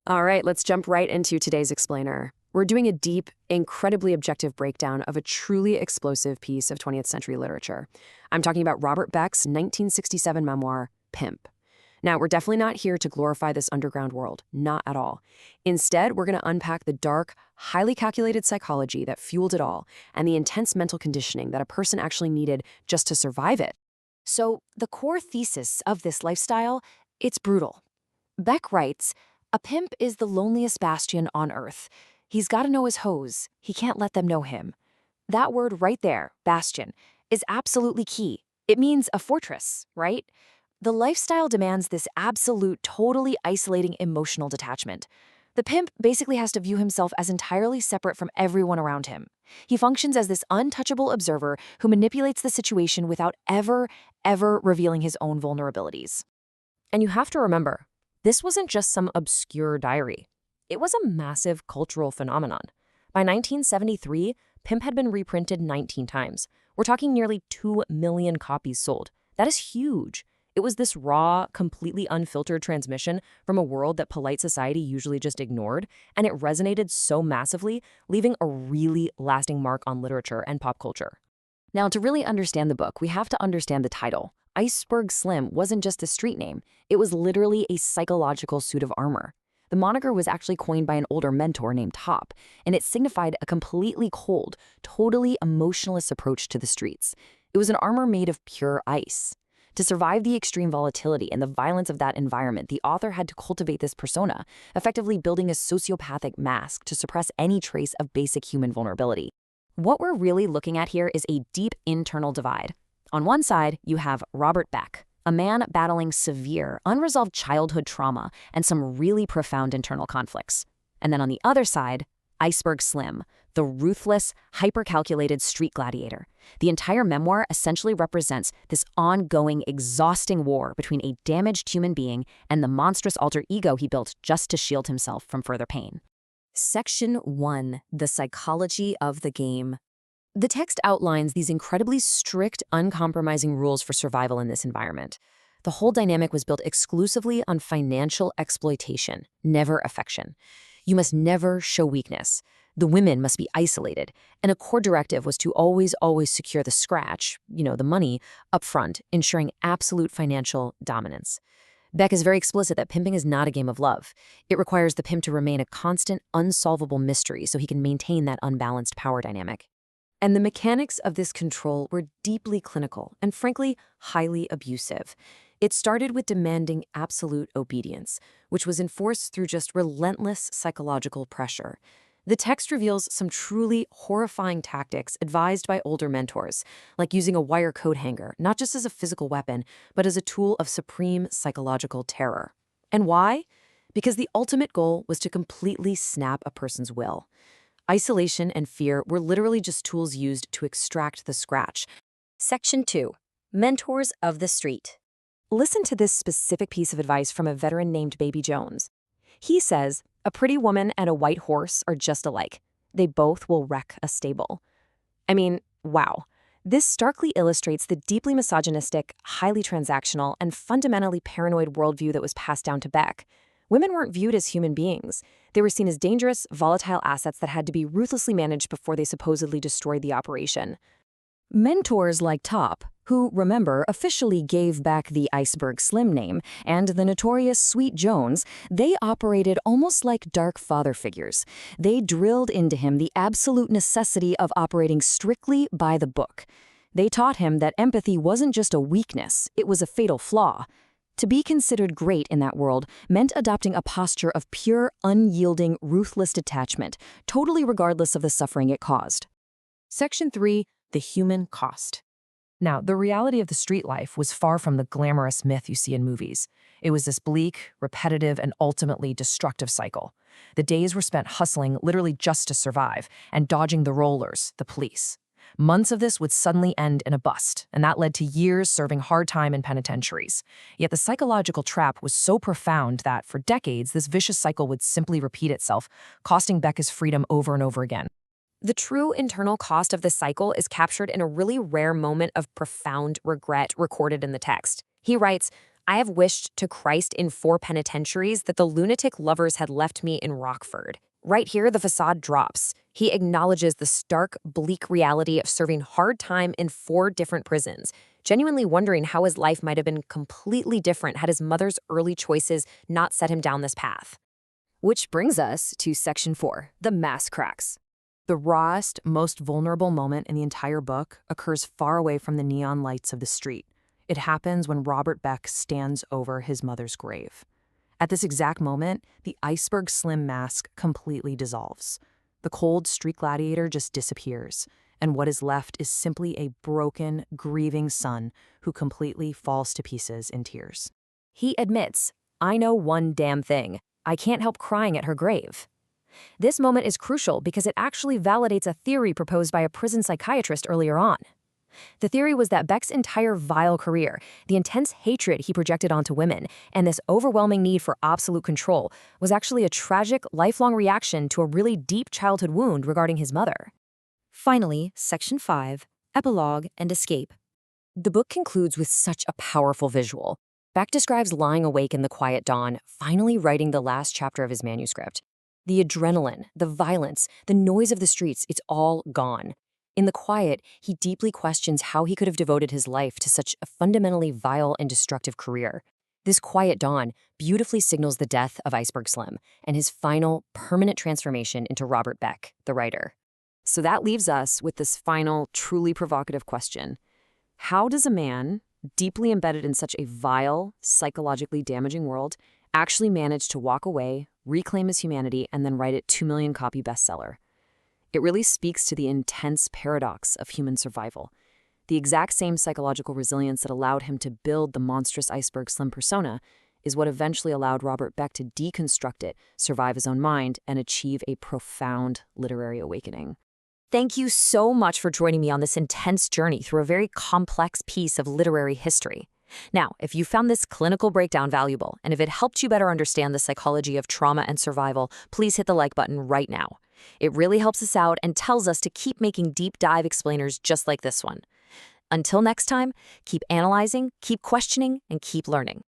All right, let's jump right into today's explainer. We're doing a deep, incredibly objective breakdown of a truly explosive piece of 20th century literature. I'm talking about Robert Beck's 1967 memoir, Pimp. Now, we're definitely not here to glorify this underground world, not at all. Instead, we're going to unpack the dark, highly calculated psychology that fueled it all and the intense mental conditioning that a person actually needed just to survive it. So, the core thesis of this lifestyle, it's brutal. Beck writes, "A pimp is the loneliest bastion on earth. He's got to know his hoes. He can't let them know him." That word right there, bastion, is absolutely key. It means a fortress, right? The lifestyle demands this absolute, totally isolating emotional detachment. The pimp basically has to view himself as entirely separate from everyone around him. He functions as this untouchable observer who manipulates the situation without ever revealing his own vulnerabilities. And you have to remember, this wasn't just some obscure diary. It was a massive cultural phenomenon. By 1973, Pimp had been reprinted 19 times. We're talking nearly 2 million copies sold. That is huge. It was this raw, completely unfiltered transmission from a world that polite society usually just ignored, and it resonated so massively, leaving a really lasting mark on literature and pop culture. Now, to really understand the book, we have to understand the title. Iceberg Slim wasn't just a street name. It was literally a psychological suit of armor. The moniker was actually coined by an older mentor named Top, and it signified a completely cold, totally emotionless approach to the streets. It was an armor made of pure ice. To survive the extreme volatility and the violence of that environment, the author had to cultivate this persona, effectively building a sociopathic mask to suppress any trace of basic human vulnerability. What we're really looking at here is a deep internal divide. On one side, you have Robert Beck, a man battling severe, unresolved childhood trauma and some really profound internal conflicts. And then on the other side, Iceberg Slim, the ruthless, hyper-calculated street gladiator. The entire memoir essentially represents this ongoing, exhausting war between a damaged human being and the monstrous alter ego he built just to shield himself from further pain. Section 1. The Psychology of the Game. The text outlines these incredibly strict, uncompromising rules for survival in this environment. The whole dynamic was built exclusively on financial exploitation, never affection. You must never show weakness. The women must be isolated, and a core directive was to always secure the scratch, the money, up front, ensuring absolute financial dominance. Beck is very explicit that pimping is not a game of love. It requires the pimp to remain a constant, unsolvable mystery so he can maintain that unbalanced power dynamic. And the mechanics of this control were deeply clinical and, frankly, highly abusive. It started with demanding absolute obedience, which was enforced through just relentless psychological pressure. The text reveals some truly horrifying tactics advised by older mentors, like using a wire coat hanger, not just as a physical weapon, but as a tool of supreme psychological terror. And why? Because the ultimate goal was to completely snap a person's will. Isolation and fear were literally just tools used to extract the scratch. Section 2. Mentors of the Street. Listen to this specific piece of advice from a veteran named Baby Jones. He says, "A pretty woman and a white horse are just alike. They both will wreck a stable." I mean, wow. This starkly illustrates the deeply misogynistic, highly transactional, and fundamentally paranoid worldview that was passed down to Beck. Women weren't viewed as human beings. They were seen as dangerous, volatile assets that had to be ruthlessly managed before they supposedly destroyed the operation. Mentors like Top, who, remember, officially gave Beck the Iceberg Slim name, and the notorious Sweet Jones, they operated almost like dark father figures. They drilled into him the absolute necessity of operating strictly by the book. They taught him that empathy wasn't just a weakness, it was a fatal flaw. To be considered great in that world meant adopting a posture of pure, unyielding, ruthless detachment, totally regardless of the suffering it caused. Section 3. The Human Cost. Now, the reality of the street life was far from the glamorous myth you see in movies. It was this bleak, repetitive, and ultimately destructive cycle. The days were spent hustling literally just to survive and dodging the rollers, the police. Months of this would suddenly end in a bust, and that led to years serving hard time in penitentiaries. Yet the psychological trap was so profound that, for decades, this vicious cycle would simply repeat itself, costing Beck his freedom over and over again. The true internal cost of the cycle is captured in a really rare moment of profound regret recorded in the text. He writes, I have wished to Christ in 4 penitentiaries that the lunatic lovers had left me in Rockford. Right here, the facade drops. He acknowledges the stark, bleak reality of serving hard time in 4 different prisons, genuinely wondering how his life might have been completely different had his mother's early choices not set him down this path. Which brings us to Section 4, the mask cracks. The rawest, most vulnerable moment in the entire book occurs far away from the neon lights of the street. It happens when Robert Beck stands over his mother's grave. At this exact moment, the Iceberg Slim mask completely dissolves. The cold street gladiator just disappears, and what is left is simply a broken, grieving son who completely falls to pieces in tears. He admits, "I know one damn thing. I can't help crying at her grave." This moment is crucial because it actually validates a theory proposed by a prison psychiatrist earlier on. The theory was that Beck's entire vile career, the intense hatred he projected onto women, and this overwhelming need for absolute control was actually a tragic, lifelong reaction to a really deep childhood wound regarding his mother. Finally, Section 5, Epilogue and Escape. The book concludes with such a powerful visual. Beck describes lying awake in the quiet dawn, finally writing the last chapter of his manuscript. The adrenaline, the violence, the noise of the streets, it's all gone. In the quiet, he deeply questions how he could have devoted his life to such a fundamentally vile and destructive career. This quiet dawn beautifully signals the death of Iceberg Slim and his final, permanent transformation into Robert Beck, the writer. So that leaves us with this final, truly provocative question. How does a man, deeply embedded in such a vile, psychologically damaging world, actually manage to walk away, reclaim his humanity, and then write a 2 million copy bestseller? It really speaks to the intense paradox of human survival. The exact same psychological resilience that allowed him to build the monstrous Iceberg Slim persona is what eventually allowed Robert Beck to deconstruct it, survive his own mind, and achieve a profound literary awakening. Thank you so much for joining me on this intense journey through a very complex piece of literary history. Now, if you found this clinical breakdown valuable, and if it helped you better understand the psychology of trauma and survival, please hit the like button right now. It really helps us out and tells us to keep making deep dive explainers just like this one. Until next time, keep analyzing, keep questioning, and keep learning.